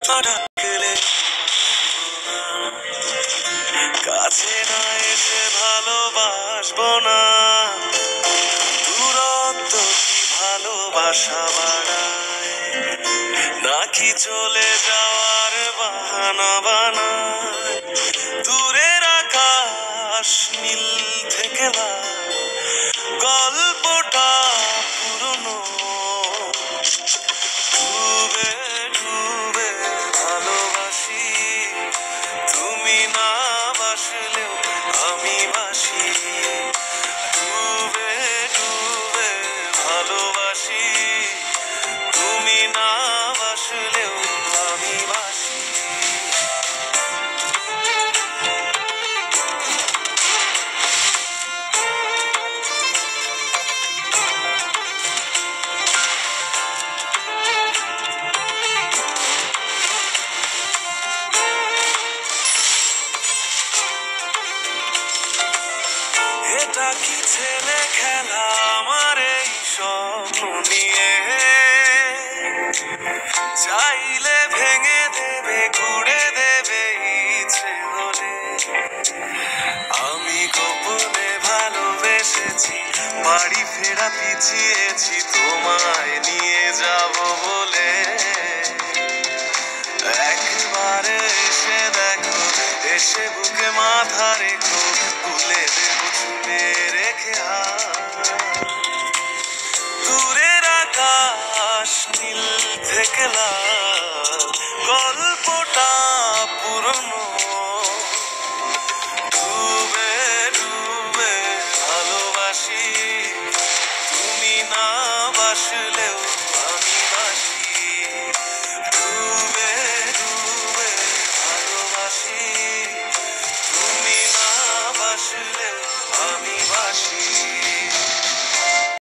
ডাকলে কাছে না এসে ভালোবাসবো না। দূরত্ব কি ভালোবাসা বাড়ায়, নাকি চলে যাওয়ার বাহানা বানায়? দূরের আকাশ নীল থেকে লাল, গল্পটা পুরনো। ডুবে ডুবে ভালোবাসি, তুমি না বাসলেও আমি বাসি। ডুবে ডুবে ভালোবাসি, তুমি না বাসলেও আমি বাসি। এটা কি ছেলে খেলা আমার এই স্বপ্ন নিয়ে? চাইলে ভেঙে দেবে, ঘুরে দেবে ইচ্ছে হলে। আমি গোপনে ভালোবেসেছি, বাড়ি ফেরা পিছিয়েছি তোমায় নিয়ে যাব বলে। একবারে এসে দেখো, এসে বুকে মাথা রেখো, তুলে দেব ছুঁয়ে রেখে হাত। দূরের আকাশ নীল থেকে লাল, গল্পটা পুরনো। ডুবে ডুবে ভালোবাসি, তুমি না বাসলেও আমি বাসি। ডুবে ডুবে ভালোবাসি, তুমি না বাসলেও